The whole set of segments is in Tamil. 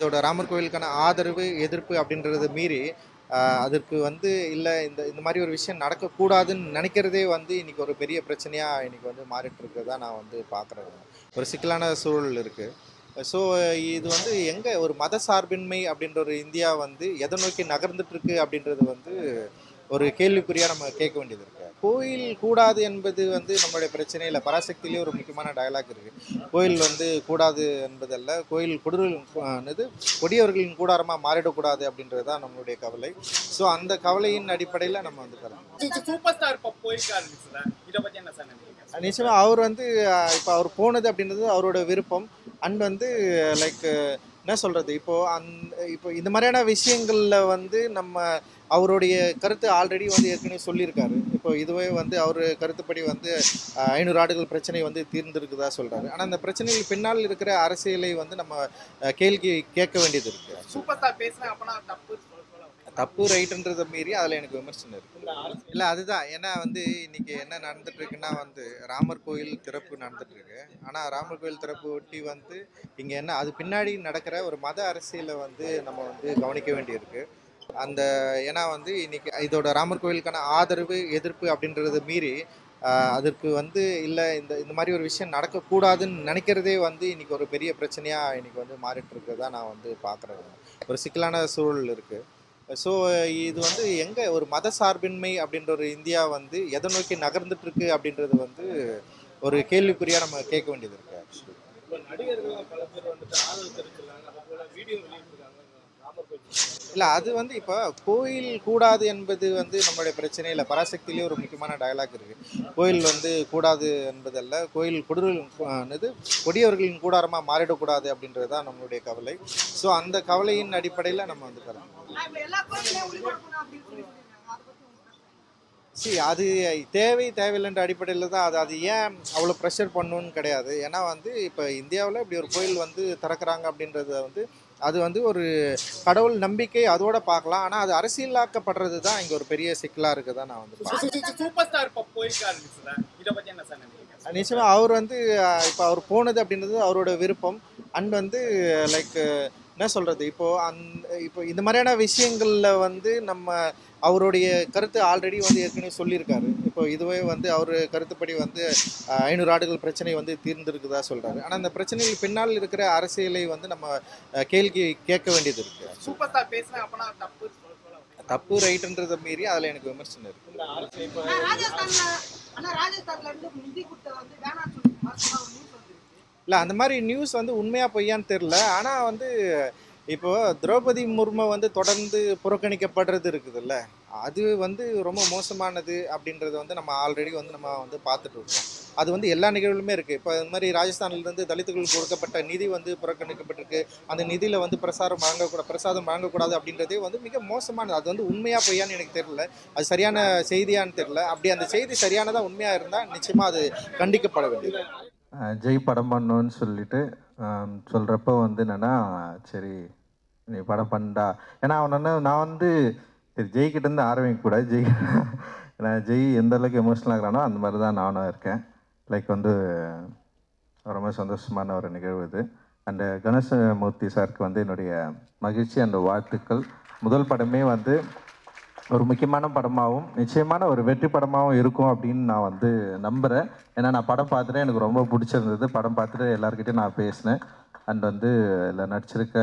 இதோட ராமர் கோயிலுக்கான ஆதரவு, எதிர்ப்பு அப்படின்றத மீறி, அதற்கு வந்து இல்ல இந்த இந்த மாரி ஒரு விஷயம் நடக்கக்கூடாதுன்னு நெனைக்கிறதே வந்து இன்னைக்கு ஒரு பெரிய பிரச்சனையா இன்னைக்கு வந்து மாறிட்டு இருக்கிறதா நான் வந்து பார்க்குறேன். ஒரு சிக்கலான சூழல் இருக்கு. ஸோ இது வந்து எங்க ஒரு மத சார்பின்மை அப்படின்ற ஒரு இந்தியா வந்து எத நோக்கி நகர்ந்துட்டு இருக்கு அப்படின்றது வந்து ஒரு கேள்விக்குறியா நம்ம கேட்க வேண்டியது இருக்கு. கோயில் கூடாது என்பது வந்து நம்மளுடைய பிரச்சனை இல்ல. பராசக்தியிலேயே ஒரு முக்கியமான டயலாக் இருக்கு. கோயில் வந்து கூடாது என்பதல்ல, கோயில் என்னது கொடியவர்களின் கூடாரமா மாறிடக்கூடாது அப்படின்றது தான் நம்மளுடைய கவலை. ஸோ அந்த கவலையின் அடிப்படையில நம்ம வந்து சூப்பர் ஸ்டார் இப்போ போயிருக்காரு சார். இதை பத்தி என்ன சார் நினைக்கிறீங்க? நிச்சயமா அவர் வந்து இப்போ அவர் போனது அப்படின்றது அவரோட விருப்பம். அண்ட் வந்து லைக் என்ன சொல்றது இப்போ இப்போ இந்த மாதிரியான விஷயங்கள்ல வந்து நம்ம அவருடைய கருத்து ஆல்ரெடி வந்து ஏற்கனவே சொல்லியிருக்காரு. இப்போ இதுவே வந்து அவர் கருத்துப்படி வந்து 500 ஆண்டுகள் பிரச்சனை வந்து தீர்ந்திருக்குதா சொல்றாரு. ஆனால் அந்த பிரச்சனைகள் பின்னால் இருக்கிற அரசியலை வந்து நம்ம கேள்வி கேட்க வேண்டியது இருக்கு. சூப்பர் ஸ்டார் பேசுனா அப்பனா தப்பு தப்பு ரைட்டுன்றதை மீறி அதில் எனக்கு விமர்சனம் இருக்கு. இல்லை அதுதான் ஏன்னா வந்து இன்னைக்கு என்ன நடந்துட்டு இருக்குன்னா வந்து ராமர் கோயில் திறப்பு நடந்துட்டு இருக்கு. ஆனால் ராமர் கோயில் திறப்பு ஒட்டி வந்து இங்கே என்ன அது பின்னாடி நடக்கிற ஒரு மத அரசியலை வந்து நம்ம வந்து கவனிக்க வேண்டியிருக்கு. அந்த ஏன்னா வந்து இன்னைக்கு இதோட ராமர் கோயிலுக்கான ஆதரவு, எதிர்ப்பு அப்படின்றத மீறி அதற்கு வந்து இல்லை இந்த இந்த மாதிரி ஒரு விஷயம் நடக்கக்கூடாதுன்னு நினைக்கிறதே வந்து இன்னைக்கு ஒரு பெரிய பிரச்சனையாக இன்னைக்கு வந்து மாறிட்டு இருக்கிறதா நான் வந்து பார்க்குறேன். ஒரு சிக்கலான சூழல் இருக்குது. ஸோ இது வந்து எங்கே ஒரு மத சார்பின்மை அப்படின்ற ஒரு இந்தியா வந்து எதை நோக்கி நகர்ந்துட்டு இருக்கு அப்படின்றது வந்து ஒரு கேள்விக்குறியாக நம்ம கேட்க வேண்டியது இருக்கு. ஆக்சுவலி நடிகர்கள் பல பேர் வந்துட்டு ஆதரவு தெரிவிச்சிருக்காங்க. அதே போல வீடியோ வெளியிட்டிருக்காங்க. இல்லை அது வந்து இப்போ கோயில் கூடாது என்பது வந்து நம்மளுடைய பிரச்சனை இல்லை. பராசக்தியிலேயே ஒரு முக்கியமான டயலாக் இருக்குது. கோயில் வந்து கூடாது என்பதல்ல, கோயில் என்னது கொடியவர்களின் கூடாரமாக மாறிடக்கூடாது அப்படின்றது தான் நம்மளுடைய கவலை. ஸோ அந்த கவலையின் அடிப்படையில் நம்ம வந்து அது தேவையில்லைன்ற அடிப்படையில் தான் அது அது ஏன் அவ்வளோ ப்ரெஷர் பண்ணணுன்னு கிடையாது. ஏன்னா வந்து இப்போ இந்தியாவில் இப்படி ஒரு கோயில் வந்து திறக்கிறாங்க அப்படின்றத வந்து அது வந்து ஒரு கடவுள் நம்பிக்கை அதோட பார்க்கலாம். ஆனால் அது அரசியலாக்கப்படுறது தான் இங்கே ஒரு பெரிய சிக்கலாக இருக்குதான் நான் வந்து சூப்பர் ஸ்டார் இப்போ போயிருக்காரு சார். இதை பத்தி என்ன சார் நினைக்கிறீங்க? நிச்சயமாக அவர் வந்து இப்போ அவர் போனது அப்படின்றது அவரோட விருப்பம். அண்ட் வந்து லைக் என்ன சொல்கிறது இப்போ இந்த மாதிரியான விஷயங்களில் வந்து நம்ம அவருடைய கருத்து ஆல்ரெடி வந்து ஏற்கனவே சொல்லியிருக்காரு. இப்போ இதுவே வந்து அவர் கருத்துப்படி வந்து 500 ஆண்டுகள் பிரச்சனை வந்து தீர்ந்திருக்குதா சொல்கிறாரு. ஆனால் அந்த பிரச்சனைகள் பின்னால் இருக்கிற அரசியலை வந்து நம்ம கேள்வி கேட்க வேண்டியது இருக்குது. சூப்பர் ஸ்டார் பேசுனா அப்பனா தப்பு ரைட்டுன்றதை மீறி அதில் எனக்கு விமர்சனம் இருக்குது. இல்லை அந்த மாதிரி நியூஸ் வந்து உண்மையாக பொய்யான்னு தெரில. ஆனால் வந்து இப்போ திரௌபதி முர்மு வந்து தொடர்ந்து புறக்கணிக்கப்படுறது இருக்குதுல்ல, அது வந்து ரொம்ப மோசமானது அப்படின்றது வந்து நம்ம ஆல்ரெடி வந்து நம்ம வந்து பார்த்துட்டு இருக்கோம். அது வந்து எல்லா நிகழ்வுலுமே இருக்குது. இப்போ இந்த மாதிரி ராஜஸ்தான்லேருந்து தலித்துகளுக்கு கொடுக்கப்பட்ட நிதி வந்து புறக்கணிக்கப்பட்டிருக்கு. அந்த நிதியில் வந்து பிரசாதம் வழங்கக்கூடாது அப்படின்றதே வந்து மிக மோசமானது. அது வந்து உண்மையாக பொய்யான்னு எனக்கு தெரியல. அது சரியான செய்தியான்னு தெரியல. அப்படி அந்த செய்தி சரியானதாக உண்மையாக இருந்தால் நிச்சயமாக அது கண்டிக்கப்பட வேண்டியது. ஜெய் படம் பண்ணணும்னு சொல்லிட்டு சொல்கிறப்ப வந்து என்னென்னா சரி நீ படம் பண்ணா ஏன்னா அவன் நான் வந்து சரி ஜெய்கிட்டேருந்து ஆரம்பிக்கக்கூடாது. ஏன்னா ஜெய் எந்த அளவுக்கு எமோஷனல் ஆகிறானோ அந்த மாதிரி தான் நானும் இருக்கேன். லைக் வந்து ரொம்ப சந்தோஷமான ஒரு நிகழ்வு இது. அண்டு கணேசமூர்த்தி சாருக்கு வந்து என்னுடைய மகிழ்ச்சி அண்ட் வாழ்த்துக்கள். முதல் படமே வந்து ஒரு முக்கியமான படமாகவும் நிச்சயமான ஒரு வெற்றி படமாகவும் இருக்கும் அப்படின்னு நான் வந்து நம்புகிறேன். ஏன்னா நான் படம் பார்த்துட்டு எனக்கு ரொம்ப பிடிச்சிருந்தது. படம் பார்த்துட்டு எல்லாருக்கிட்டையும் நான் பேசினேன். அண்ட் வந்து இதில் நடிச்சிருக்க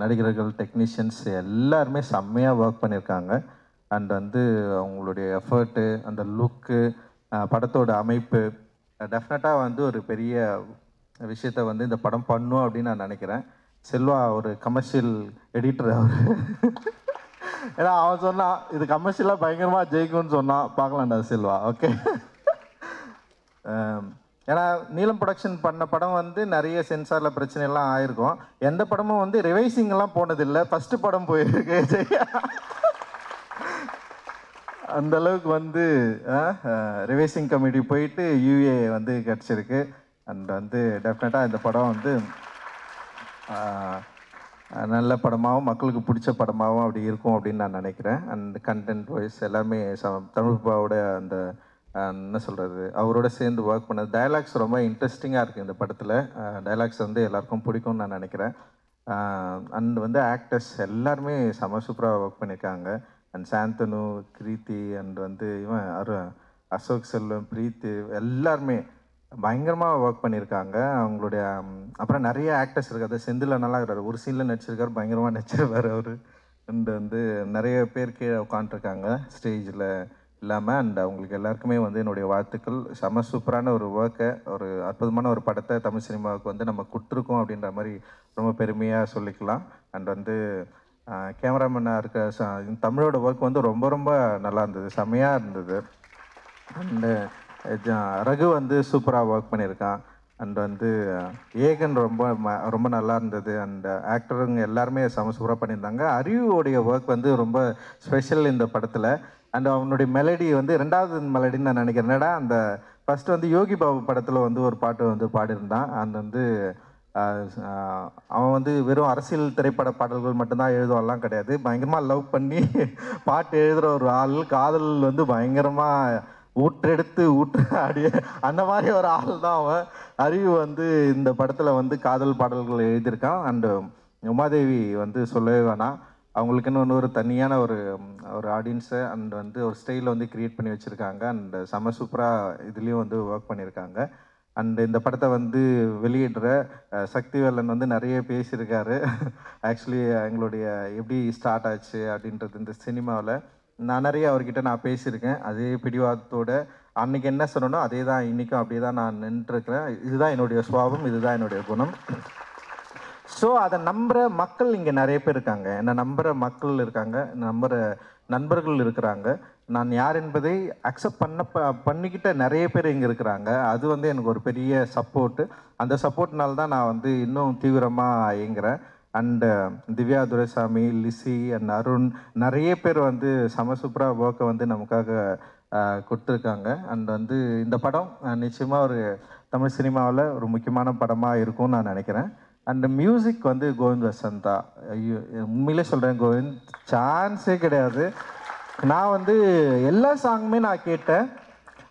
நடிகர்கள், டெக்னீஷியன்ஸ் எல்லாருமே செம்மையாக ஒர்க் பண்ணியிருக்காங்க. அண்ட் வந்து அவங்களுடைய எஃபர்ட்டு, அந்த லுக்கு, படத்தோட அமைப்பு டெஃபினட்டாக வந்து ஒரு பெரிய விஷயத்தை வந்து இந்த படம் பண்ணும் அப்படின்னு நான் நினைக்கிறேன். செல்வா ஒரு கமர்ஷியல் எடிட்டர் அவர். ஏன்னா அவன் சொன்னான் இது கமர்ஷியலாக பயங்கரமாக ஜெயிக்கும்னு சொன்னான். பார்க்கலாம்டா செல்வா. ஓகே. ஏன்னா நீலம் ப்ரொடக்ஷன் பண்ண படம் வந்து நிறைய சென்சாரில் பிரச்சனைலாம் ஆயிருக்கும். எந்த படமும் வந்து ரிவைசிங்லாம் போனதில்லை. ஃபஸ்ட்டு படம் போயிருக்கு ஜெயா. அந்த அளவுக்கு வந்து ரிவைசிங் கமிட்டி போயிட்டு யூஏ வந்து கிடச்சிருக்கு. அண்ட் வந்து டெஃபினட்டாக இந்த படம் வந்து நல்ல படமாகவும் மக்களுக்கு பிடிச்ச படமாகவும் அப்படி இருக்கும் அப்படின்னு நான் நினைக்கிறேன். அண்ட் கண்டென்ட் வைஸ் எல்லாமே தமிழ்பாவோட அந்த என்ன சொல்கிறது அவரோட சேர்ந்து ஒர்க் பண்ணது டைலாக்ஸ் ரொம்ப இன்ட்ரெஸ்டிங்காக இருக்குது இந்த படத்தில். டைலாக்ஸ் வந்து எல்லாருக்கும் பிடிக்கும்னு நான் நினைக்கிறேன். அண்ட் வந்து ஆக்டர்ஸ் எல்லாருமே செம சூப்பராக ஒர்க் பண்ணியிருக்காங்க. அண்ட் சாந்தனு, கிருத்தி அண்ட் வந்து இவன் அசோக் செல்வம், பிரீத்து எல்லாருமே பயங்கரமாக ஒர்க் பண்ணியிருக்காங்க. அவங்களுடைய அப்புறம் நிறைய ஆக்டர்ஸ் இருக்காது. செந்தில் நல்லா இருக்கிறார், ஒரு சீனில் நடிச்சிருக்காரு, பயங்கரமாக நடிச்சிருவார் அவர். அண்ட் வந்து நிறைய பேர் கீழே உட்காந்துருக்காங்க ஸ்டேஜில் இல்லாமல். அண்ட் அவங்களுக்கு எல்லாருக்குமே வந்து என்னுடைய வாழ்த்துக்கள். செம சூப்பரான ஒரு ஒர்க்கை, ஒரு அற்புதமான ஒரு படத்தை தமிழ் சினிமாவுக்கு வந்து நம்ம கொடுத்துருக்கோம் அப்படின்ற மாதிரி ரொம்ப பெருமையாக சொல்லிக்கலாம். அண்ட் வந்து கேமராமேனாக இருக்க தமிழோட ஒர்க் வந்து ரொம்ப ரொம்ப நல்லா இருந்தது, செம்மையாக இருந்தது. அண்டு ரகு வந்து சூப்பராக ஒர்க் பண்ணியிருக்கான். அண்ட் வந்து ஏகன் ரொம்ப நல்லா இருந்தது. அண்ட் ஆக்டருங்க எல்லாருமே செம சூப்பராக பண்ணியிருந்தாங்க. அறிவுடைய ஒர்க் வந்து ரொம்ப ஸ்பெஷல் இந்த படத்தில். அண்ட் அவனுடைய மெலடி வந்து 2வது மெலடின்னு நான் நினைக்கிறேன். என்னடா அந்த ஃபஸ்ட்டு வந்து யோகி பாபு படத்தில் வந்து ஒரு பாட்டு வந்து பாடியிருந்தான். அந்த வந்து அவன் வந்து வெறும் அரசியல் திரைப்பட பாடல்கள் மட்டும்தான் எழுதுவான்லாம் கிடையாது, பயங்கரமாக லவ் பண்ணி பாட்டு எழுதுகிற ஒரு ஆள். காதல் வந்து பயங்கரமாக ஊற்றெடுத்து ஆடிய அந்த மாதிரி ஒரு ஆள் தான் அவன். அறிவு வந்து இந்த படத்தில் வந்து காதல் பாடல்கள் எழுதியிருக்கான். அண்டு உமாதேவி வந்து சொல்லவே வேணாம், அவங்களுக்குன்னு ஒரு தனியான ஒரு ஆடியன்ஸை அண்ட் வந்து ஒரு ஸ்டைலில் வந்து க்ரியேட் பண்ணி வச்சுருக்காங்க. அண்ட் செம சூப்பராக இதுலேயும் வந்து ஒர்க் பண்ணியிருக்காங்க. அண்ட் இந்த படத்தை வந்து வெளியிடுற சக்திவேலன் வந்து நிறைய பேசியிருக்காரு. ஆக்சுவலி எங்களுடைய எப்படி ஸ்டார்ட் ஆச்சு அப்படின்றது இந்த சினிமாவில் நான் நிறைய அவர்கிட்ட நான் பேசியிருக்கேன். அதே பிடிவாதத்தோடு அன்றைக்கி என்ன சொன்னனோ அதே தான் இன்றைக்கும் அப்படியே தான் நான் நின்றுருக்கிறேன். இதுதான் என்னுடைய சுபாவம், இதுதான் என்னுடைய குணம். ஸோ அதை நம்புகிற மக்கள் இங்கே நிறைய பேர் இருக்காங்க, என்னை நம்புகிற மக்கள் இருக்காங்க, நம்புகிற நண்பர்கள் இருக்கிறாங்க. நான் யார் என்பதை அக்செப்ட் பண்ணிக்கிட்ட நிறைய பேர் இங்கே இருக்கிறாங்க. அது வந்து எனக்கு ஒரு பெரிய சப்போர்ட்டு. அந்த சப்போர்ட்னால தான் நான் வந்து இன்னும் தீவிரமாக இயங்குகிறேன். அண்டு திவ்யா துரைசாமி, லிசி அண்ட் அருண் நிறைய பேர் வந்து செம சூப்பராக ஒர்க்கை வந்து நமக்காக கொடுத்துருக்காங்க. அண்ட் வந்து இந்த படம் நிச்சயமாக ஒரு தமிழ் சினிமாவில் ஒரு முக்கியமான படமாக இருக்கும்னு நான் நினைக்கிறேன். அண்டு மியூசிக் வந்து கோவிந்த் வசந்தா. ஐயோ, உண்மையிலே சொல்கிறேன், கோவிந்த் சான்ஸே கிடையாது. நான் வந்து எல்லா சாங்குமே நான் கேட்டேன்.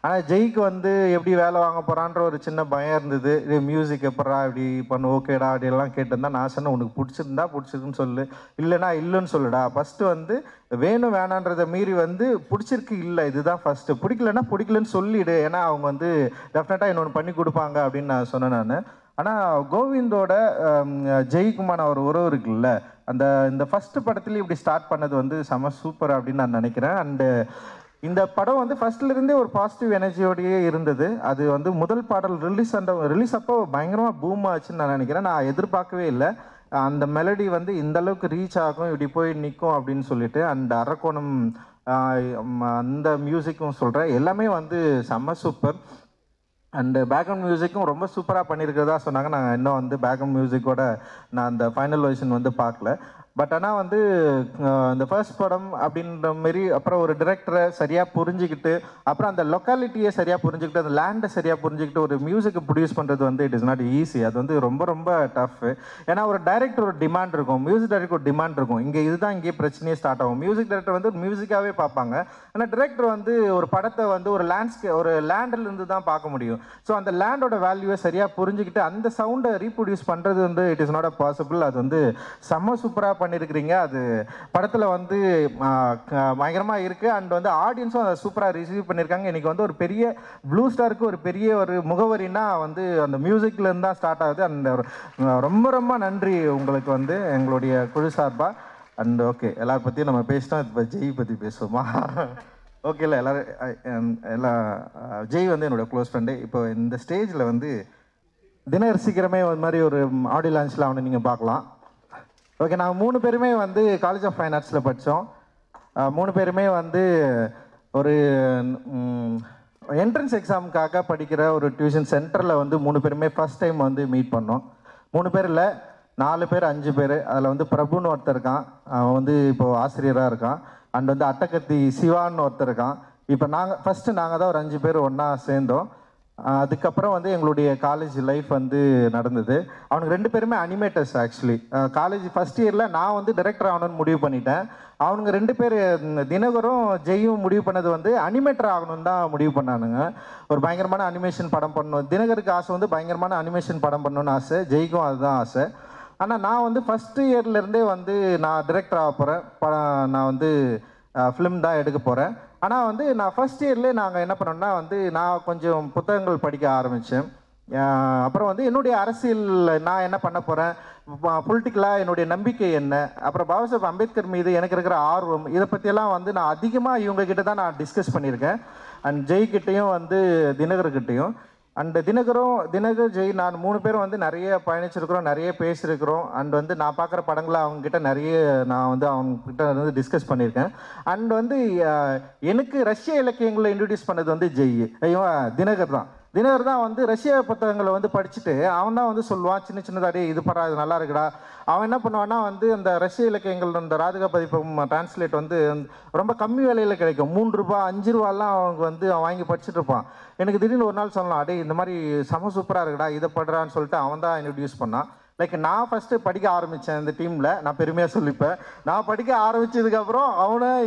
ஆனால் ஜெய்க்கு வந்து எப்படி வேலை வாங்க போகிறான்ற ஒரு சின்ன பயம் இருந்தது. இது மியூசிக் எப்படா இப்படி பண்ணு, ஓகேடா அப்படியெல்லாம் கேட்டிருந்தா நான் சொன்னேன், உனக்கு பிடிச்சிருந்தா பிடிச்சிருக்குன்னு சொல்லு, இல்லைனா இல்லைன்னு சொல்லுடா. ஃபஸ்ட்டு வந்து வேணும் வேணான்றதை மீறி வந்து பிடிச்சிருக்கு இல்லை இதுதான் ஃபஸ்ட்டு, பிடிக்கலன்னா பிடிக்கலன்னு சொல்லிவிடு, ஏன்னா அவங்க வந்து டெஃபினட்டாக இன்னொன்று பண்ணி கொடுப்பாங்க அப்படின்னு நான் சொன்னேன் நான். ஆனால் கோவிந்தோட ஜெய்க்குமான ஒரு உறவு இருக்குல்ல, இந்த ஃபஸ்ட்டு படத்துலேயும் இப்படி ஸ்டார்ட் பண்ணது வந்து செம சூப்பர் அப்படின்னு நான் நினைக்கிறேன். அண்டு இந்த படம் வந்து ஃபர்ஸ்ட்லேருந்தே ஒரு பாசிட்டிவ் எனர்ஜியோடையே இருந்தது. அது வந்து முதல் பாடல் ரிலீஸ் அப்போ பயங்கரமாக பூம் ஆச்சுன்னு நான் நினைக்கிறேன். நான் எதிர்பார்க்கவே இல்லை அந்த மெலடி வந்து இந்த அளவுக்கு ரீச் ஆகும், இப்படி போய் நிற்கும் அப்படின்னு சொல்லிட்டு. அண்ட் அரக்கோணம் அந்த மியூசிக்கும் சொல்கிறேன், எல்லாமே வந்து செம்ம சூப்பர். அண்டு பேக்ரவுண்ட் மியூசிக்கும் ரொம்ப சூப்பராக பண்ணியிருக்கிறதா சொன்னாங்க. நாங்கள் இன்னும் வந்து பேக்ரவுண்ட் மியூசிக்கோட நான் அந்த ஃபைனல் வெர்ஷன் வந்து பார்க்கல. பட் ஆனால் வந்து இந்த ஃபர்ஸ்ட் படம் அப்படின்ற மாரி அப்புறம் ஒரு டிரெக்டரை சரியாக புரிஞ்சுக்கிட்டு, அப்புறம் அந்த லொக்காலிட்டியை சரியாக புரிஞ்சுக்கிட்டு, அந்த லேண்டை சரியாக புரிஞ்சுக்கிட்டு ஒரு மியூசிக்கை ப்ரொடியூஸ் பண்ணுறது வந்து இட் இஸ் நாட் ஈஸி. அது வந்து ரொம்ப ரொம்ப டஃப்பு. ஏன்னா ஒரு டைரக்டர் ஒரு டிமாண்ட் இருக்கும், மியூசிக் டைரக்டர் ஒரு டிமாண்ட் இருக்கும். இதுதான் இங்கேயே பிரச்சனையே ஸ்டார்ட் ஆகும். மியூசிக் டைரக்டர் வந்து மியூசிக்காகவே பார்ப்பாங்க, ஆனால் டிரெக்டர் வந்து ஒரு படத்தை வந்து ஒரு லேண்டிலிருந்து தான் பார்க்க முடியும். ஸோ அந்த லேண்டோட வேல்யூவை சரியாக புரிஞ்சுக்கிட்டு அந்த சவுண்டை ரீப்ரொடியூஸ் பண்ணுறது வந்து it is not a possible. அது வந்து செம்ம சூப்பராக பண்ணியிருக்கிறீங்க. அது படத்தில் வந்து பயங்கரமாக இருக்குது. அண்ட் வந்து ஆடியன்ஸும் அதை சூப்பராக ரிசீவ் பண்ணியிருக்காங்க. இன்றைக்கி வந்து ஒரு பெரிய ப்ளூ ஸ்டாருக்கு ஒரு பெரிய ஒரு முகவரின்னா வந்து அந்த மியூசிக்லேருந்து தான் ஸ்டார்ட் ஆகுது. அந்த ரொம்ப ரொம்ப நன்றி உங்களுக்கு வந்து எங்களுடைய குழு சார்பாக. அண்ட் ஓகே, எல்லாரை பற்றியும் நம்ம பேசிட்டோம், இப்போ ஜெய் பற்றி பேசுவோமா? ஓகே, இல்லை எல்லாம் ஜெய் வந்து என்னோடய க்ளோஸ் ஃப்ரெண்டு. இப்போ இந்த ஸ்டேஜில் வந்து தினர் சீக்கிரமே ஒரு மாதிரி ஒரு ஆடியோ லான்ச்சில் அவனை நீங்கள் பார்க்கலாம். ஓகே, நாங்கள் 3 பேருமே வந்து காலேஜ் ஆஃப் ஃபைன் ஆர்ட்ஸில் படித்தோம். 3 பேருமே வந்து ஒரு என்ட்ரன்ஸ் எக்ஸாமுக்காக படிக்கிற ஒரு டியூஷன் சென்டரில் வந்து 3 பேருமே ஃபஸ்ட் டைம் வந்து மீட் பண்ணோம். 3 பேர் இல்லை, 4 பேர் 5 பேர். அதில் வந்து பிரபுன்னு ஒருத்தர் இருக்கான், அவன் வந்து இப்போது ஆசிரியராக இருக்கான். அண்ட் வந்து அட்டக்கத்தி சிவான்னு ஒருத்தர் இருக்கான். இப்போ நாங்கள் தான் ஒரு 5 பேர் ஒன்றா சேர்ந்தோம். அதுக்கப்புறம் வந்து எங்களுடைய காலேஜ் லைஃப் வந்து நடந்தது. அவனுக்கு 2 பேருமே அனிமேட்டர்ஸ். ஆக்சுவலி காலேஜ் ஃபஸ்ட் இயரில் நான் வந்து டைரக்டர் ஆகணும்னு முடிவு பண்ணிட்டேன். அவனுங்க 2 பேர் தினகரும் ஜெய்யும் முடிவு பண்ணது வந்து அனிமேட்டர் ஆகணும்னு தான் முடிவு பண்ணானுங்க. ஒரு பயங்கரமான அனிமேஷன் படம் பண்ணணும். தினகருக்கு ஆசை வந்து பயங்கரமான அனிமேஷன் படம் பண்ணணும்னு ஆசை, ஜெய்க்கும் அதுதான் ஆசை. ஆனால் நான் வந்து ஃபஸ்ட்டு இயர்லேருந்தே வந்து நான் டிரெக்டர் ஆக போகிறேன், நான் வந்து ஃபிலிம் தான் எடுக்க போகிறேன். ஆனால் வந்து நான் ஃபஸ்ட் இயர்லேயே நாங்கள் என்ன பண்ணோம்னா வந்து நான் கொஞ்சம் புத்தகங்கள் படிக்க ஆரம்பித்தேன். அப்புறம் வந்து என்னுடைய அரசியல் நான் என்ன பண்ண போகிறேன், பொலிட்டிக்கலாக என்னுடைய நம்பிக்கை என்ன, அப்புறம் பாபாசாஹேப் அம்பேத்கர் மீது எனக்கு இருக்கிற ஆர்வம், இதை பற்றியெல்லாம் வந்து நான் அதிகமாக இவங்ககிட்ட தான் நான் டிஸ்கஸ் பண்ணியிருக்கேன். அண்ட் ஜெய்கிட்டையும் வந்து தினகர்கிட்டையும். அண்ட் தினகர் ஜெய் நான் 3 பேரும் வந்து நிறைய பயணிச்சிருக்கிறோம், நிறைய பேசியிருக்கிறோம். அண்ட் வந்து நான் பார்க்குற படங்களை அவங்ககிட்ட நிறைய நான் வந்து அவங்ககிட்ட வந்து டிஸ்கஸ் பண்ணியிருக்கேன். அண்ட் வந்து எனக்கு ரஷ்ய இலக்கியங்களை இன்ட்ரடியூஸ் பண்ணது வந்து தினகர் தான் வந்து ரஷ்ய புத்தகங்களை வந்து படிச்சுட்டு அவன் தான் வந்து சொல்லுவான், சின்ன சின்னதாடி இது பரா இது நல்லா இருக்குடா. அவன் என்ன பண்ணுவான்னா வந்து அந்த ரஷ்ய இலக்கியங்கள் அந்த ராதிகா பதிப்பகம் டிரான்ஸ்லேட் வந்து ரொம்ப கம்மி விலையில் கிடைக்கும், 3 ரூபா 5 ரூபாலாம் அவங்க வந்து அவன் வாங்கி படிச்சுட்டு இருப்பான். எனக்கு திடீர்னு ஒரு நாள் சொல்லலாம், அடே இந்த மாதிரி செம சூப்பராக இருக்குடா இதை படுறான்னு சொல்லிட்டு அவன் தான் இன்ட்ரடியூஸ் பண்ணான். லைக் நான் ஃபஸ்ட்டு படிக்க ஆரம்பித்தேன் இந்த டீமில், நான் பெருமையாக சொல்லிப்பேன். நான் படிக்க ஆரம்பித்ததுக்கப்புறம்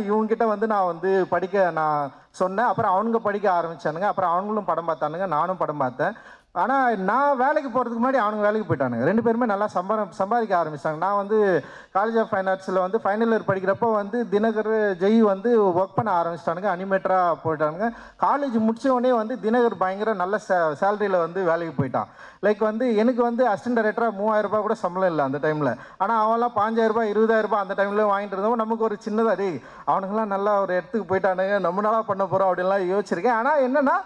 இவங்ககிட்ட வந்து நான் வந்து படிக்க நான் சொன்னேன். அப்புறம் அவனுங்க படிக்க ஆரம்பித்தானுங்க. அப்புறம் அவங்களும் படம் பார்த்தானுங்க, நானும் படம் பார்த்தேன். ஆனால் நான் வேலைக்கு போகிறதுக்கு முன்னாடி அவனுங்க வேலைக்கு போயிட்டானுங்க. 2 பேருமே நல்லா சம்பாதிக்க ஆரம்பித்தாங்க. நான் வந்து காலேஜ் ஆஃப் ஃபைன் ஆர்ட்ஸில் வந்து ஃபைனல் இயர் படிக்கிறப்போ வந்து தினகர் ஜெய் வந்து ஒர்க் பண்ண ஆரம்பிச்சிட்டானுங்க, அனிமேட்டராக போயிட்டானுங்க. காலேஜ் முடித்தவொடனே வந்து தினகர் பயங்கர நல்ல சேலரியில் வந்து வேலைக்கு போயிட்டான். லைக் வந்து எனக்கு வந்து அசிஸ்டன்ட் டைரக்டராக 3000 ரூபாய் கூட சம்பளம் இல்லை அந்த டைமில். ஆனால் அவன்லாம் 5000 ரூபாய் 20000 ரூபாய் அந்த டைமில் வாங்கிட்டு இருந்தோம். நமக்கு ஒரு சின்னதாக டே அவனுங்களாம் நல்லா ஒரு இடத்துக்கு போயிட்டானுங்க, நம்ம நல்லா பண்ண போகிறோம் அப்படின்லாம் யோசிச்சிருக்கேன். ஆனால் என்னென்னா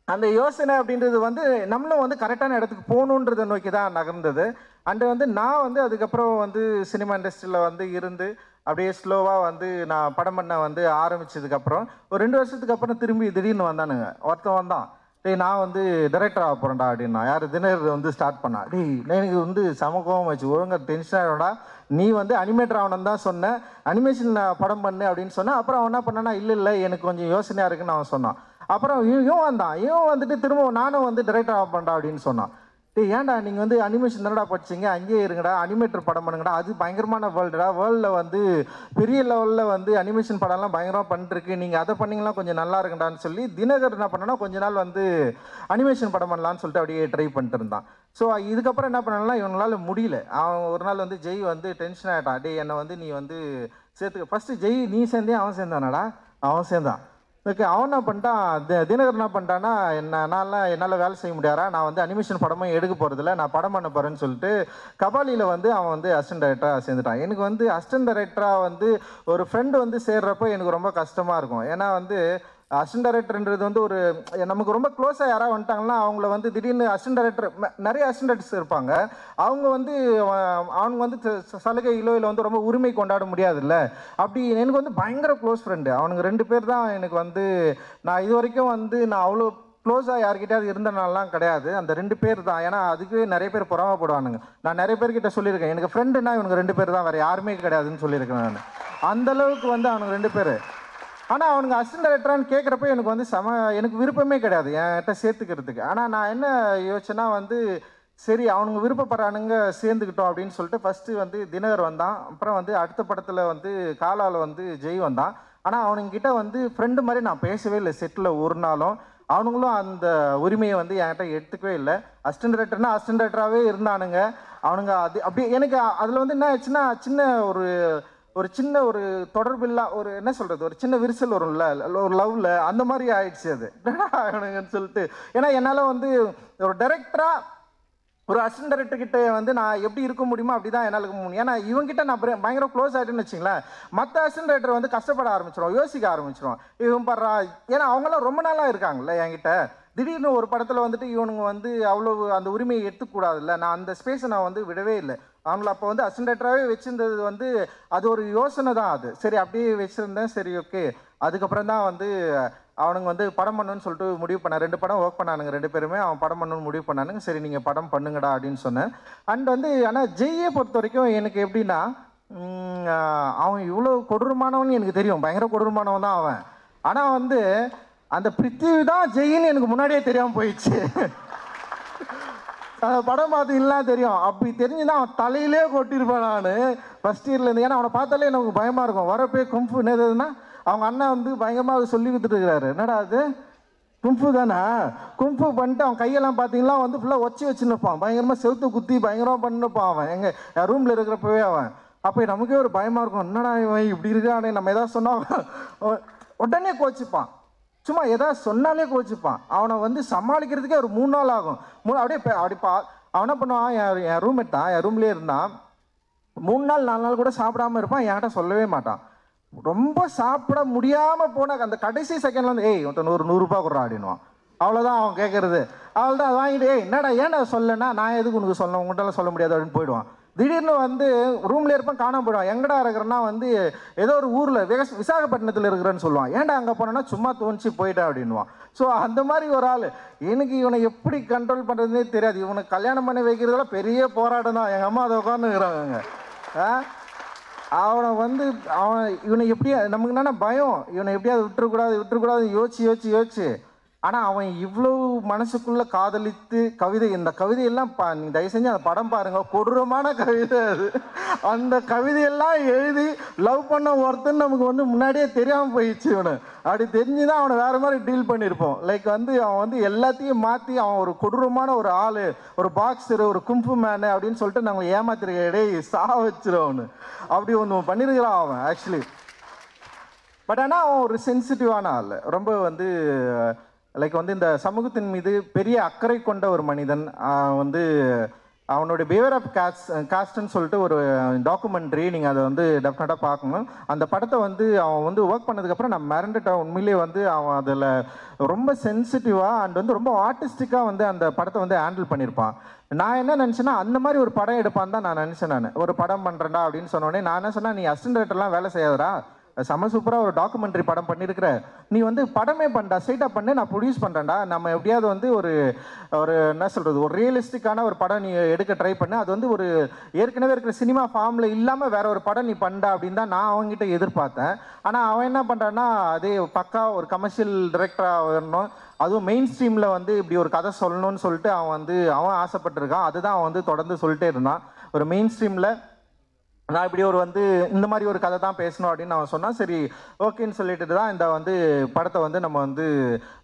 அந்த யோசனை அப்படின்றது வந்து நம்மளும் வந்து கரெக்டான இடத்துக்கு போகணுன்றதை நோக்கி தான் நகர்ந்தது. அண்டு வந்து நான் வந்து அதுக்கப்புறம் வந்து சினிமா இண்டஸ்ட்ரியில் வந்து இருந்து அப்படியே ஸ்லோவாக வந்து நான் படம் பண்ண வந்து ஆரம்பித்ததுக்கப்புறம் ஒரு 2 வருஷத்துக்கு அப்புறம் திரும்பி திடீர்னு வந்தானுங்க. ஒருத்தன் வந்தான், டேய் நான் வந்து டைரக்டர் ஆக போகிறேன்டா அப்படின்னா. யார் தினகர் வந்து ஸ்டார்ட் பண்ணா. டேய் எனக்கு வந்து சமகோவம் வச்சு ஒழுங்காக டென்ஷன் ஆகிடும்டா, நீ வந்து அனிமேட்டர் ஆகணும்னு தான் சொன்னேன், அனிமேஷன் படம் பண்ணு அப்படின்னு சொன்னேன். அப்புறம் அவன் என்ன பண்ணானா, இல்லை எனக்கு கொஞ்சம் யோசனையாக இருக்குன்னு அவன் சொன்னான். அப்புறம் இவன் வந்துட்டு திரும்ப நானும் வந்து டைரக்டர் ஆக பண்ணுறா அப்படின்னு சொன்னான். டேய் ஏன்டா நீங்கள் வந்து அனிமேஷன் தானடா படிச்சிங்க, அங்கேயே இருங்கடா, அனிமேட்டர் படம் பண்ணுங்கடா, அது பயங்கரமான வேர்ல்டில் வந்து பெரிய லெவலில் வந்து அனிமேஷன் படம்லாம் பயங்கரமாக பண்ணிட்டுருக்கு, நீங்கள் அதை பண்ணிங்கன்னா கொஞ்சம் நல்லா இருக்குண்டான்னு சொல்லி தினகர் என்ன பண்ணனா கொஞ்ச நாள் வந்து அனிமேஷன் படம் பண்ணலான்னு சொல்லிட்டு அப்படியே ட்ரை பண்ணிட்டு இருந்தான். ஸோ இதுக்கப்புறம் என்ன பண்ணலாம், இவங்களால முடியல. அவன் ஒரு நாள் வந்து ஜெய் வந்து டென்ஷன் ஆகிட்டான், டே என்னை வந்து நீ வந்து சேர்த்துக்க. ஃபஸ்ட்டு ஜெய் நீ சேர்ந்தே அவன் சேர்ந்தானாடா, அவன் சேர்ந்தான். ஓகே, அவன் என்ன பண்ணிட்டான், தினகர் என்ன பண்ணிட்டான்னா, என்னால் வேலை செய்ய முடியாதா, நான் வந்து அனிமேஷன் படமும் எடுக்க போகிறதில்ல, நான் படம் பண்ண போகிறேன்னு சொல்லிட்டு கபாலியில் வந்து அவன் வந்து அசிஸ்டன்ட் டைரக்டராக சேர்ந்துட்டான். எனக்கு வந்து அசிஸ்டன்ட் டைரக்டராக வந்து ஒரு ஃப்ரெண்டு வந்து சேர்றப்போ எனக்கு ரொம்ப கஷ்டமாக இருக்கும். ஏன்னா வந்து அசிஸ்டன்ட் டைரக்டர்ன்றது வந்து ஒரு நமக்கு ரொம்ப க்ளோஸாக யாராவது வந்துட்டாங்கன்னா அவங்கள வந்து திடீர்னு அசிஸ்டன்ட் டைரக்டர் நிறைய அசிஸ்டன்ட் டைரக்டர்ஸ் இருப்பாங்க, அவங்க வந்து அவனுங்க வந்து சலுகையிலோ இல்லை வந்து ரொம்ப உரிமை கொண்டாட முடியாதுல்ல. அப்படி எனக்கு வந்து பயங்கர க்ளோஸ் ஃப்ரெண்டு அவனுங்க 2 பேர் தான் எனக்கு வந்து. நான் இது வரைக்கும் வந்து நான் அவ்வளோ க்ளோஸாக யார்கிட்டயாவது இருந்தனாலாம் கிடையாது, அந்த 2 பேர் தான். ஏன்னா அதுவே நிறைய பேர் பொறாமப்படுவானுங்க. நான் நிறைய பேர்கிட்ட சொல்லியிருக்கேன், எனக்கு ஃப்ரெண்டுன்னா இவனுங்க 2 பேர் தான், வேறு யாருமே கிடையாதுன்னு சொல்லியிருக்கேன் நான். அந்தளவுக்கு வந்து அவனுங்க 2 பேர். ஆனால் அவனுங்க அசிஸ்டன்ட் டைரக்டரான்னு கேட்குறப்ப எனக்கு வந்து எனக்கு விருப்பமே கிடையாது என்கிட்ட சேர்த்துக்கிறதுக்கு. ஆனால் நான் என்ன யோசிச்சேன்னா வந்து சரி அவனுங்க விருப்பப்படுறானுங்க சேர்ந்துக்கிட்டோம் அப்படின்னு சொல்லிட்டு ஃபஸ்ட்டு வந்து தினகர் வந்தான். அப்புறம் வந்து அடுத்த படத்தில் வந்து காலாவில் வந்து ஜெய் வந்தான். ஆனால் அவனுங்கிட்ட வந்து ஃப்ரெண்டு மாதிரி நான் பேசவே இல்லை செட்டில் ஒரு நாளும். அவனுங்களும் அந்த உரிமையை வந்து என்கிட்ட எடுத்துக்கவே இல்லை. அசிஸ்டன்ட் டைரக்டர்னா அசிஸ்டன்ட் டைரக்டராகவே இருந்தானுங்க அவனுங்க. அது அப்படியே எனக்கு அதில் வந்து என்ன ஆச்சுன்னா சின்ன ஒரு சின்ன ஒரு தொடர்பில்லா ஒரு என்ன சொல்கிறது, ஒரு சின்ன விரிசல் வரும்ல ஒரு லவ்வில், அந்த மாதிரி ஆயிடுச்சு அது அவனுங்கன்னு சொல்லிட்டு. ஏன்னா என்னால் வந்து ஒரு டைரக்டராக ஒரு அசிஸ்டன்ட் டைரக்டர்கிட்ட வந்து நான் எப்படி இருக்க முடியுமோ அப்படி தான் என்னால் இருக்க முடியும். ஏன்னா இவங்ககிட்ட நான் பயங்கர க்ளோஸ் ஆகிட்டேன்னு வச்சிங்களேன், மற்ற அசிஸ்டன்ட் டைரக்டர் வந்து கஷ்டப்பட ஆரம்பிச்சிடும், யோசிக்க ஆரம்பிச்சிடும். இவன் படுறா, ஏன்னா அவங்களாம் ரொம்ப நாளாக இருக்காங்கல்ல என்கிட்ட. திடீர்னு ஒரு படத்தில் வந்துட்டு இவனுங்க வந்து அவ்வளோ அந்த உரிமையை எடுத்துக்கூடாதுல்ல. நான் அந்த ஸ்பேஸை நான் வந்து விடவே இல்லை. அவங்கள அப்போ வந்து அசிஸ்டன்ட் டைரக்டராகவே வச்சுருந்தது வந்து அது ஒரு யோசனை தான். அது சரி அப்படியே வச்சுருந்தேன், சரி ஓகே. அதுக்கப்புறம் தான் வந்து அவனுங்க வந்து படம் பண்ணணுன்னு சொல்லிட்டு முடிவு பண்ணேன். 2 படம் ஒர்க் பண்ணானுங்க 2 பேருமே. அவன் படம் பண்ணணுன்னு முடிவு பண்ணானுங்க. சரி நீங்கள் படம் பண்ணுங்கடா அப்படின்னு சொன்னேன். அண்ட் வந்து ஆனால் ஜெய்யை பொறுத்த வரைக்கும் எனக்கு எப்படின்னா, அவன் இவ்வளோ கொடூரமானவன் எனக்கு தெரியும், பயங்கர கொடூரமானவன் தான் அவன். ஆனால் வந்து அந்த பிருத்திவி தான் ஜெயின்னு எனக்கு முன்னாடியே தெரியாமல் போயிடுச்சு. படம் பார்த்தீங்கன்னா தெரியும். அப்படி தெரிஞ்சுதான் அவன் தலையிலே கொட்டியிருப்பேன் நான் ஃபஸ்ட் இயர்லேருந்து. ஏன்னா அவனை பார்த்தாலே எனக்கு பயமாக இருக்கும். வரப்பே கும்பு என்னதுன்னா அவங்க அண்ணன் வந்து பயங்கரமாக சொல்லி கொடுத்துட்டு இருக்கிறாரு. என்னடா அது கும்ஃபு தானே, கும்ஃபு பண்ணிட்டு அவன் கையெல்லாம் பார்த்தீங்கன்னா வந்து ஃபுல்லாக ஒச்சி வச்சுருப்பான், பயங்கரமாக செவுத்து குத்தி பயங்கரமாக பண்ணிருப்பான் அவன் எங்கள் ரூமில் இருக்கிறப்பவே அவன். அப்போ நமக்கே ஒரு பயமாக இருக்கும், என்னடா இவன் இப்படி இருக்கானே, நம்ம எதாவது சொன்னால் உடனே கோச்சிப்பான், சும்மா எதாவது சொன்னாலே கோச்சிப்பான். அவனை வந்து சமாளிக்கிறதுக்கே ஒரு 3 நாள் ஆகும். அப்படியே அவன் என்ன பண்ணுவான், என் ரூம்மேட் தான், என் ரூம்லேயே இருந்தான். 3 நாள் 4 நாள் கூட சாப்பிடாம இருப்பான், என்கிட்ட சொல்லவே மாட்டான். ரொம்ப சாப்பிட முடியாமல் போன அந்த கடைசி செகண்ட்ல வந்து ஒருத்தன் 100 ரூபா கொடுறா அப்படின்வான். அவ்வளோதான் அவன் கேட்கறது. அவ்வளோதான் அதை வாங்கிட்டு என்னடா ஏன்டா சொல்லனா, நான் எதுக்கு உனக்கு சொல்லணும், உங்கள்கிட்ட சொல்ல முடியாது அப்படின்னு போயிடுவான். திடீர்னு வந்து ரூம்ல இருப்பான், காணாம போயிடுவான். எங்கடா இருக்கிறன்னா வந்து ஏதோ ஒரு ஊரில் விசாகப்பட்டினத்தில் இருக்கிறேன்னு சொல்லுவான். ஏன்டா அங்கே போனோன்னா சும்மா தோணிச்சு போயிட்டேன் அப்படின்வான். ஸோ அந்த மாதிரி ஒரு ஆள். எனக்கு இவனை எப்படி கண்ட்ரோல் பண்ணுறதுனே தெரியாது. இவனுக்கு கல்யாணம் பண்ணி வைக்கிறதெல்லாம் பெரிய போராட்டம் தான். எங்கள் அம்மா அதை உட்காந்துக்கிறாங்க. இவனை எப்படியா, நமக்கு என்னென்ன பயம், இவனை எப்படியாவது விட்டுறக்கூடாது யோசிச்சு. ஆனால் அவன் இவ்வளோ மனசுக்குள்ளே காதலித்து இந்த கவிதையெல்லாம் நீ தயவு செஞ்சு அந்த படம் பாருங்க, கொடூரமான கவிதை அது. அந்த கவிதையெல்லாம் எழுதி லவ் பண்ண ஒருத்தன் நமக்கு வந்து முன்னாடியே தெரியாமல் போயிடுச்சு. இவனை அப்படி தெரிஞ்சுதான் அவனை வேறு மாதிரி டீல் பண்ணியிருப்போம். லைக் வந்து அவன் வந்து எல்லாத்தையும் மாற்றி அவன் ஒரு கொடூரமான ஒரு ஆள், ஒரு பாக்ஸரு, ஒரு கும்பு மேனு அப்படின்னு சொல்லிட்டு நாங்கள் ஏமாத்திருக்க இடையே வச்சிரும் அவனு. அப்படி ஒன்று பண்ணியிருக்கிறான் அவன் ஆக்சுவலி. பட் ஆனால் அவன் ஒரு சென்சிட்டிவான ஆள், ரொம்ப வந்து லைக் வந்து இந்த சமூகத்தின் மீது பெரிய அக்கறை கொண்ட ஒரு மனிதன். வந்து அவனுடைய பிஹேவியர் ஆஃப் காஸ்ட்னு சொல்லிட்டு ஒரு டாக்குமெண்ட்ரி, நீங்கள் அதை வந்து டெஃபினட்டாக பார்க்கணும். அந்த படத்தை வந்து அவன் வந்து ஒர்க் பண்ணதுக்கப்புறம் நான் மிரண்டுட்டேன். உண்மையிலேயே வந்து அவன் அதில் ரொம்ப சென்சிட்டிவாக அண்ட் வந்து ரொம்ப ஆர்டிஸ்டிக்காக வந்து அந்த படத்தை வந்து ஹேண்டில் பண்ணியிருப்பான். நான் என்ன நினச்சேன்னா, அந்த மாதிரி ஒரு படம் எடுப்பான்னு தான் நான் நினச்சேன். நான் ஒரு படம் பண்ணுறேன்டா அப்படின்னு சொன்னோடனே நான் என்ன சொன்னேன், நீ அசிஸ்டன்ட் டைரக்டர்லாம் வேலை செய்யாதடா, செம சூப்பராக ஒரு டாக்குமெண்ட்ரி படம் பண்ணியிருக்கிற, நீ வந்து படமே பண்ணா, ஸ்ட்ரைட்டாக பண்ணு, நான் ப்ரொடியூஸ் பண்ணுறேன்டா, நம்ம எப்படியாவது வந்து ஒரு என்ன சொல்கிறது, ஒரு ரியலிஸ்டிக்கான ஒரு படம் நீ எடுக்க ட்ரை பண்ணு, அது வந்து ஒரு ஏற்கனவே இருக்கிற சினிமா ஃபார்மில் இல்லாமல் வேற ஒரு படம் நீ பண்ணா அப்படின்னு தான் நான் அவங்ககிட்ட எதிர்பார்த்தேன். ஆனால் அவன் என்ன பண்ணுறான்னா, அதே பக்கா ஒரு கமர்ஷியல் டைரக்டராக வரணும், அதுவும் மெயின் ஸ்ட்ரீமில் வந்து இப்படி ஒரு கதை சொல்லணும்னு சொல்லிட்டு அவன் ஆசைப்பட்டிருக்கான். அதுதான் அவன் வந்து தொடர்ந்து சொல்லிட்டே இருந்தான். ஒரு மெயின் ஸ்ட்ரீமில் நான் இப்படி ஒரு வந்து இந்த மாதிரி ஒரு கதை தான் பேசணும் அப்படின்னு அவன் சொன்னான். சரி ஓகேன்னு சொல்லிட்டு தான் இந்த வந்து படத்தை வந்து நம்ம வந்து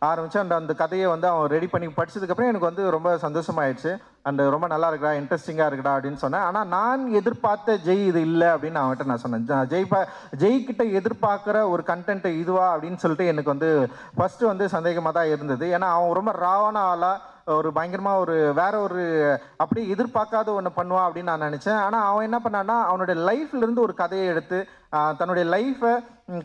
ஆரம்பித்தோம். அந்த கதையை வந்து அவன் ரெடி பண்ணி படித்ததுக்கப்புறம் எனக்கு வந்து ரொம்ப சந்தோஷமாயிடுச்சு. அண்ட் ரொம்ப நல்லா இருக்குடா, இன்ட்ரெஸ்டிங்காக இருக்குடா அப்படின்னு சொன்னேன். ஆனால் நான் எதிர்பார்த்த ஜெய் இது இல்லை அப்படின்னு அவன்கிட்ட நான் சொன்னேன். ஜெய்கிட்ட எதிர்பார்க்குற ஒரு கண்டென்ட் இதுவா அப்படின்னு சொல்லிட்டு எனக்கு வந்து ஃபஸ்ட்டு வந்து சந்தேகமாக தான் இருந்தது. ஏன்னா அவன் ரொம்ப ராவான ஆளாக ஒரு பயங்கரமாக ஒரு வேற ஒரு அப்படியே எதிர்பார்க்காத ஒன்று பண்ணுவான் அப்படின்னு நான் நினச்சேன். ஆனால் அவன் என்ன பண்ணான்னா, அவனுடைய லைஃப்லேருந்து ஒரு கதையை எடுத்து தன்னுடைய லைஃப்பை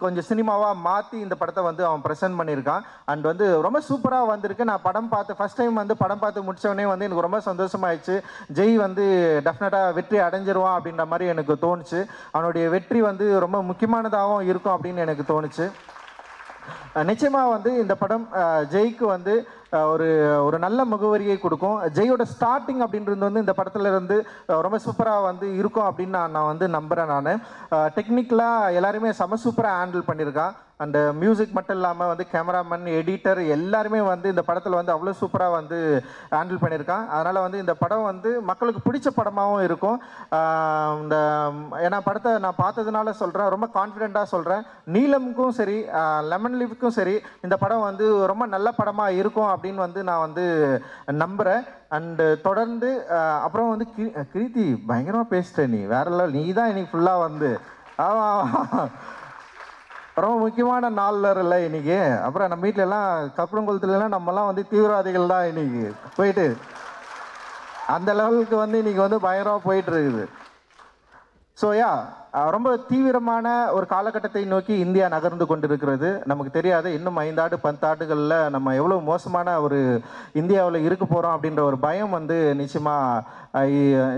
கொஞ்சம் சினிமாவாக மாற்றி இந்த படத்தை வந்து அவன் ப்ரெசென்ட் பண்ணியிருக்கான். அண்ட் வந்து ரொம்ப சூப்பராக வந்திருக்கு. நான் படம் பார்த்து ஃபஸ்ட் டைம் வந்து படம் பார்த்து முடித்தவொடனே வந்து எனக்கு ரொம்ப சந்தோஷமாயிடுச்சு. ஜெய் வந்து டெஃபினட்டாக வெற்றி அடைஞ்சிருவான் அப்படின்ற மாதிரி எனக்கு தோணுச்சு. அவனுடைய வெற்றி வந்து ரொம்ப முக்கியமானதாகவும் இருக்கும் அப்படின்னு எனக்கு தோணுச்சு. நிச்சயமாக வந்து இந்த படம் ஜெய்க்கு வந்து ஒரு நல்ல முகவரியை கொடுக்கும். ஜெயோட ஸ்டார்டிங் அப்படின்றது வந்து இந்த படத்துல இருந்து ரொம்ப சூப்பராக வந்து இருக்கும் அப்படின்னு நான் வந்து நம்புகிறேன். நான் டெக்னிக்கலாக எல்லாருமே செம சூப்பராக ஹேண்டில் பண்ணியிருக்கான். அண்ட் மியூசிக் மட்டும் இல்லாமல் வந்து கேமராமேன், எடிட்டர் எல்லாருமே வந்து இந்த படத்தில் வந்து அவ்வளோ சூப்பராக வந்து ஹேண்டில் பண்ணியிருக்கான். அதனால் வந்து இந்த படம் வந்து மக்களுக்கு பிடிச்ச படமாகவும் இருக்கும். ஏன்னா படத்தை நான் பார்த்ததுனால சொல்கிறேன், ரொம்ப கான்ஃபிடெண்ட்டாக சொல்கிறேன். நீலமுக்கும் சரி, லெமன் லீஃப்க்கும் சரி, இந்த படம் வந்து ரொம்ப நல்ல படமாக இருக்கும் அப்படின்னு வந்து நான் வந்து நம்புகிறேன். அண்டு தொடர்ந்து அப்புறம் வந்து கிருத்தி பயங்கரமாக பேசிட்டேன், நீ வேற இல்லை, நீ தான் இன்னைக்கு ஃபுல்லாக வந்து ரொம்ப முக்கியமான நாளில் இல்லை இன்னைக்கு. அப்புறம் நம்ம வீட்டிலலாம் கப்பரங்குளத்துலலாம் நம்மலாம் வந்து தீவிரவாதிகள் தான் இன்னைக்கு போயிட்டு அந்த லெவலுக்கு வந்து இன்னைக்கு வந்து பயங்கரமாக போயிட்டு இருக்குது. ஸோ ரொம்ப தீவிரமான ஒரு காலகட்டத்தை நோக்கி இந்தியா நகர்ந்து கொண்டிருக்கிறது. நமக்கு தெரியாது இன்னும் 5 ஆண்டு 10 ஆண்டுகளில் நம்ம எவ்வளோ மோசமான ஒரு இந்தியாவில் இருக்க போகிறோம் அப்படின்ற ஒரு பயம் வந்து நிச்சயமாக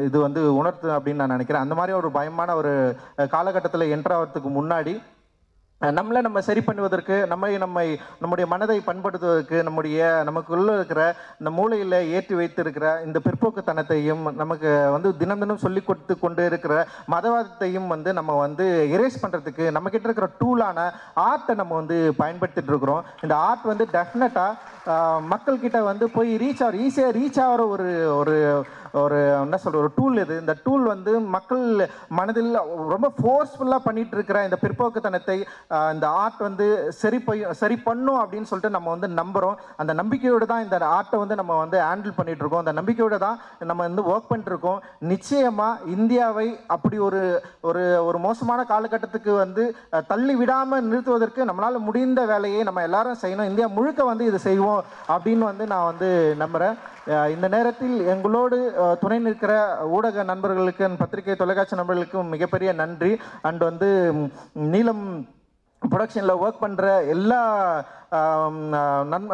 இது வந்து உணர்த்து அப்படின்னு நான் நினைக்கிறேன். அந்த மாதிரி ஒரு பயமான ஒரு காலகட்டத்தில் என்ட்ராகிறதுக்கு முன்னாடி நம்ம சரி பண்ணுவதற்கு, நம்முடைய மனதை பண்படுத்துவதற்கு, நமக்குள்ள இருக்கிற இந்த மூளையில் ஏற்றி வைத்திருக்கிற இந்த பிற்போக்குத்தனத்தையும் நமக்கு வந்து தினம் தினம் சொல்லி கொடுத்து கொண்டு இருக்கிற மதவாதத்தையும் வந்து நம்ம வந்து எரேஸ் பண்ணுறதுக்கு நம்மக்கிட்ட இருக்கிற டூலான ஆர்ட்டை நம்ம வந்து பயன்படுத்திட்டு இருக்கிறோம். இந்த ஆர்ட் வந்து டெஃபினட்டாக மக்கள்கிட்ட வந்து போய் ஈஸியாக ரீச் ஆகிற ஒரு என்ன சொல்கிற ஒரு டூல் இது. இந்த டூல் வந்து மக்கள் மனதில் ரொம்ப ஃபோர்ஸ்ஃபுல்லாக பண்ணிகிட்டு இருக்கிற இந்த பிற்போக்குத்தனத்தை இந்த ஆர்ட் வந்து சரி பண்ணும் அப்படின்னு சொல்லிட்டு நம்ம வந்து நம்புகிறோம். அந்த நம்பிக்கையோடு தான் இந்த ஆர்ட்டை வந்து நம்ம வந்து ஹேண்டில் பண்ணிகிட்டு இருக்கோம். அந்த நம்பிக்கையோடு தான் நம்ம வந்து ஒர்க் பண்ணிட்டுருக்கோம். நிச்சயமாக இந்தியாவை அப்படி ஒரு ஒரு ஒரு மோசமான காலகட்டத்துக்கு வந்து தள்ளி விடாமல் நிறுத்துவதற்கு நம்மளால் முடிந்த வேலையை நம்ம எல்லாரும் செய்யணும். இந்தியா முழுக்க வந்து இது செய்வோம் அப்படின்னு வந்து நான் வந்து நம்புகிறேன். இந்த நேரத்தில் எங்களோடு துணை நிற்கிற ஊடக நண்பர்களுக்கு, பத்திரிகை தொலைக்காட்சி நண்பர்களுக்கும் மிகப்பெரிய நன்றி. அண்ட் வந்து நீலம் ப்ரொடக்ஷனில் ஒர்க் பண்ணுற எல்லா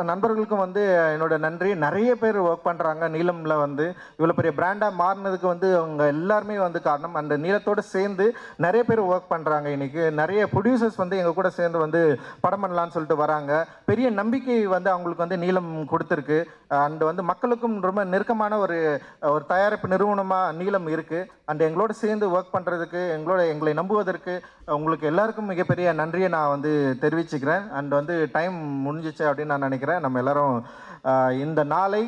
நண்பர்களுக்கும் வந்து என்னோட நன்றி. நிறைய பேர் ஒர்க் பண்ணுறாங்க நீலமில் வந்து இவ்வளோ பெரிய பிராண்டாக மாறினதுக்கு வந்து அவங்க எல்லாருமே வந்து காரணம். அந்த நீலத்தோடு சேர்ந்து நிறைய பேர் ஒர்க் பண்ணுறாங்க. இன்றைக்கி நிறைய ப்ரொடியூசர்ஸ் வந்து எங்கள் கூட சேர்ந்து வந்து படம் பண்ணலான்னு சொல்லிட்டு வராங்க. பெரிய நம்பிக்கை வந்து அவங்களுக்கு வந்து நீலம் கொடுத்துருக்கு. அண்ட் வந்து மக்களுக்கும் ரொம்ப நெருக்கமான ஒரு தயாரிப்பு நிறுவனமாக நீலம் இருக்குது. அண்ட் எங்களோட சேர்ந்து ஒர்க் பண்ணுறதுக்கு, எங்களை நம்புவதற்கு உங்களுக்கு எல்லாருக்கும் மிகப்பெரிய நன்றியை நான் வந்து தெரிவிச்சுக்கிறேன். அண்ட் வந்து டைம் முடிஞ்சிச்சு அப்படின்னு நான் நினைக்கிறேன். நம்ம எல்லோரும் இந்த நாளை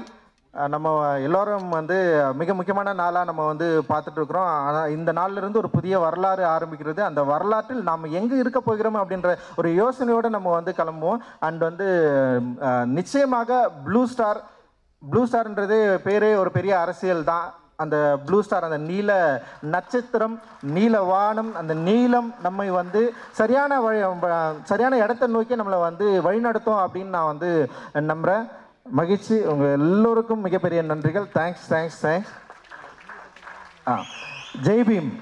நம்ம எல்லோரும் வந்து மிக முக்கியமான நாளாக நம்ம வந்து பார்த்துட்ருக்குறோம். ஆனால் இந்த நாளிலிருந்து ஒரு புதிய வரலாறு ஆரம்பிக்கிறது. அந்த வரலாற்றில் நாம் எங்கே இருக்க போகிறோம் அப்படின்ற ஒரு யோசனையோடு நம்ம வந்து கிளம்புவோம். அண்ட் வந்து நிச்சயமாக ப்ளூ ஸ்டார்ன்றது பேரே ஒரு பெரிய அரசியல் தான். அந்த ப்ளூ ஸ்டார், அந்த நீல நட்சத்திரம், நீல வானம், அந்த நீலம் நம்மை வந்து சரியான இடத்தை நோக்கி நம்மளை வந்து வழிநடத்தும் அப்படின்னு நான் வந்து நம்புகிறேன். மகிழ்ச்சி. உங்கள் எல்லோருக்கும் மிகப்பெரிய நன்றிகள். தேங்க்ஸ். ஜெய் பீம்.